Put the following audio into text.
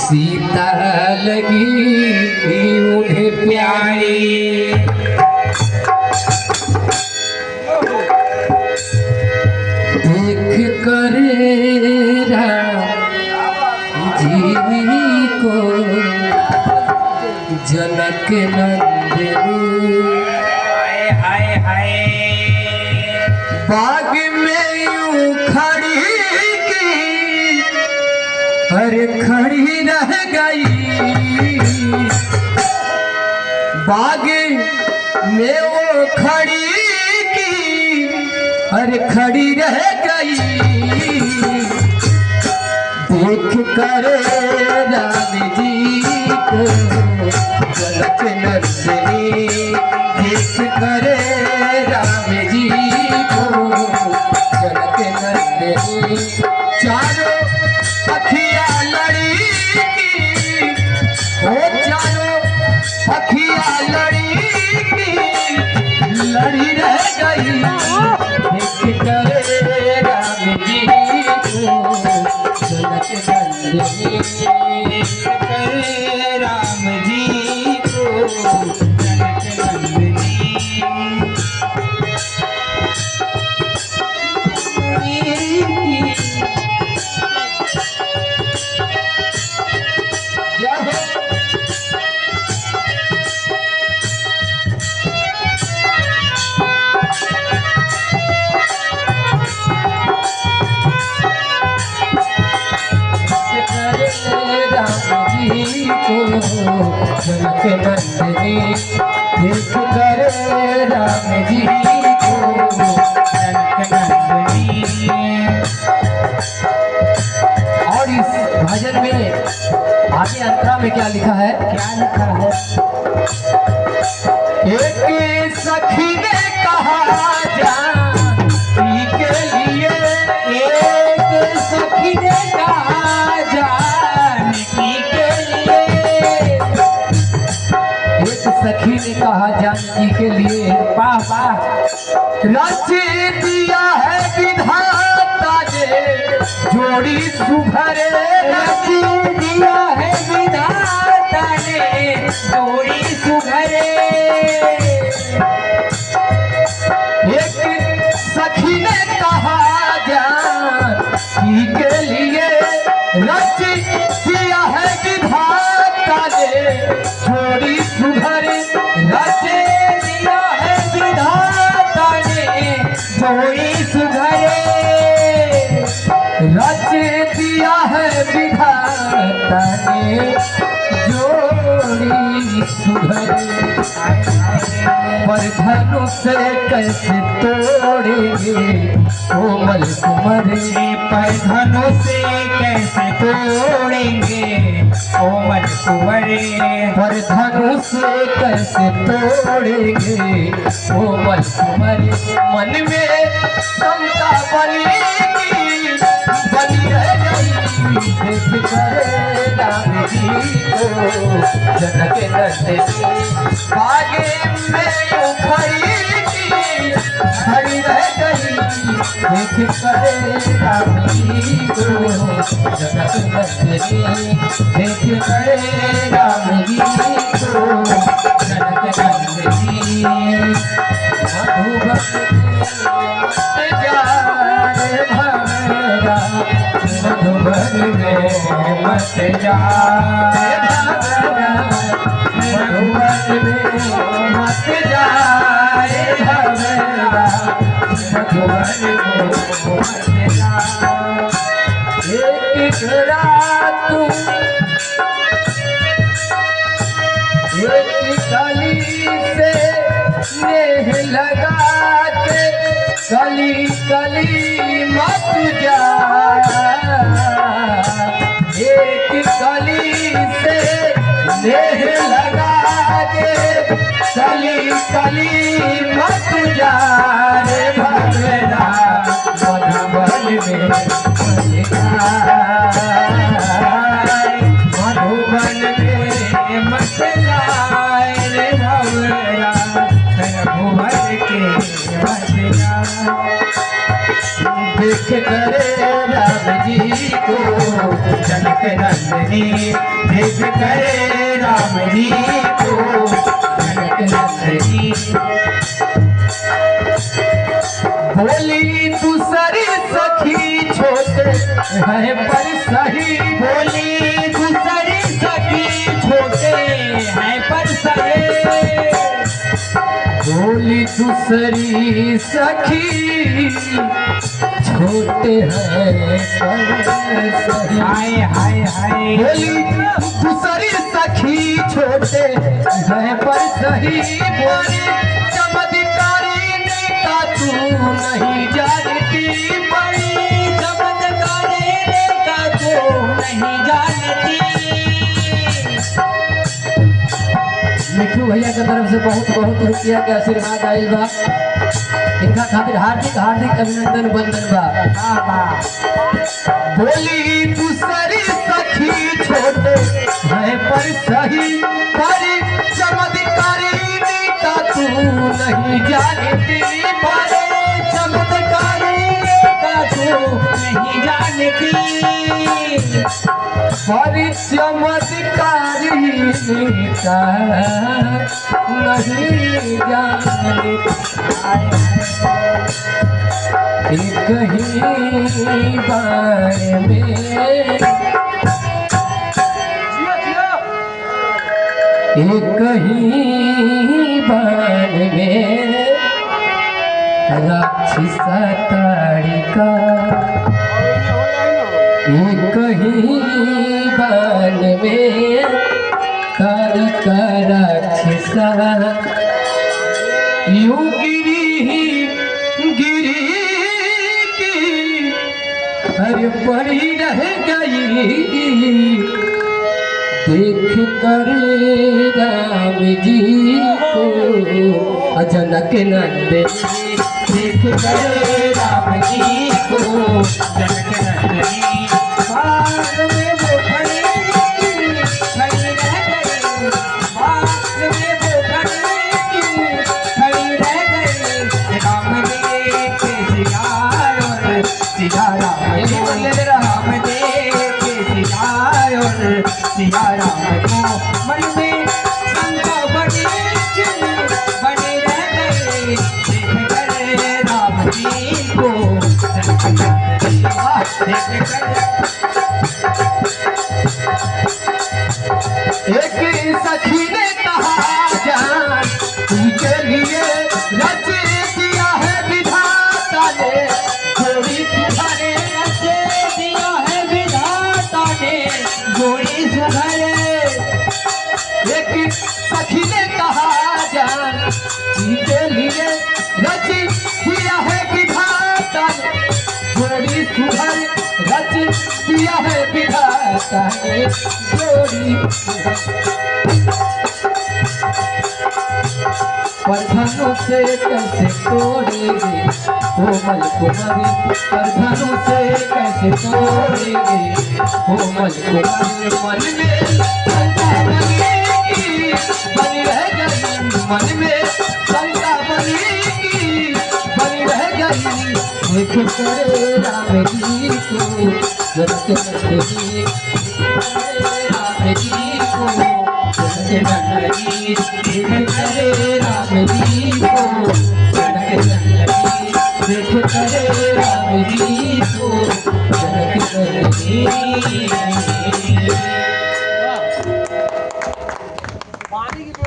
सीता लगी उन्हें प्यारी, देख कर जी को जनक नंदिनी। हाय हाय बाग में यूं खड़ी की अरे खड़ी रह गई, बाग में वो खड़ी की अरे खड़ी रह गई, देख कर राम जी को जनक नंदिनी, देख कर राम जी को जनक नंदिनी। चारों अखिया लड़ी की हो, चारों अखिया लड़ी की लड़ी रह गई, देख कर राम जी को जनक नंदिनी, कर राम जी को जनक नंदिनी। जनक नंदिनी, देख कर राम जी को जनक नंदिनी। और इस भजन में आगे अंतरा में क्या लिखा है? क्या लिखा है? एक सखी ने कहा जानकी के लिए, एक सखी ने कहा जानकी के लिए, एक सखी ने कहा जानकी के लिए, वाह वाह, रच दिया है विधाता ने जोड़ी सुभरे, रच दिया है विधाता ने जोड़ी सुघरे। एक सखी ने कहा जानकी के लिए, रच दिया है विधाता ने जोड़ी सुभरे, रच दिया है विधाता ने जोड़ी सुघरे, रच दिया है विधाता ने जोड़ी सुभरे। पर धनुष कैसे तोड़ेंगे कोमल कुंवरे, पर धनुष कैसे तोड़ेंगे कोमल कुंवरे, पर धनुष कैसे तोड़ेंगे कोमल कुंवरे। मन में शंका बनी रह गई, देख कर राम जी को जनक नंदिनी, बागे में यूं खड़ी रह गई, देख कर राम जी को जनक नंदिनी, देख कर राम जी को जनक नंदिनी। मधुबन जाए भंवरा, मधुबन में मत जाए भंवरा, मधुबन में मत जाए भंवरा, मधुबन में मत जाए। एक रात एक कली से स्नेह लगा के, कली कली मत जा, एक कली से स्नेह लगा के, कली कली मत जा रे भंवरा, मधुबन में मत जाए, मधुबन में मत जाए रे भंवरा, भुवन के मत जाए। देख कर राम जी को जनक नंदनी देख करे राम जी को जनक नंदनी। बोली दूसरी सखी छोटे है पर सही, बोली दूसरी सखी छोटे हैं पर सहे। बोली दूसरी सखी छोटे हैं पर सही। हाय हाय हाय। बोली दूसरी सखी छोटे हैं पर सही, बोली चमत्कारी का तू नहीं जानती, बड़ी चमत्कारी का तू नहीं जानती। मिठू भैया के तरफ से बहुत बहुत रुपया के आशीर्वाद आयल बा, इनका खातिर हार्दिक हार्दिक अभिनंदन वंदन बा। बोली दूसरी सखी छोटे है पर सही, पर चमत्कारी का तू नहीं जानती, पर चमत्कारी का तू नहीं जानती। पर चमत्कारी का नहीं जानती। एक ही बार में एक ही बार में राक्षस ताड़िका, एक ही बार में ताड़िका राक्षसा यूं गिरी गिरी की हर पड़ी रह गई, देख कर राम जी को जनक नंदनी, देख कर राम जी को जनक नंदनी। बाग में वो खड़ी रह गई, बाग में वो खड़ी रह गई। राम देख सिया और सिया राम को, राम देख सिया और सिया राम को। मन में शंका बनी रह गई, देख कर राम जी को जनक नंदनी। देख कर एक सखी ने कहा जान तुझके लिए रच दिया है विधाता ने, जोड़ी तुम्हारे रच दिया है विधाता ने, जोड़ी सुधरे। एक सखी ने कहा जान तुझके लिए रच दिया है विधाता ने, जोड़ी सुधर रच दिया है विधाता ने, जोड़ी परधनु से कैसे तोड़ेंगे कोमल कुमारी, परधनु से कैसे तोड़ेंगे कोमल कुमारी। मन में शंका बनेगी बनी रह गई, मन में शंका बनेगी बनी रह गई, देख करे राम जी को जनक नंदनी, राम जी को जनक नंदनी, देख करे राम जी को जनक नंदनी, देख करे राम जी को जनक नंदनी।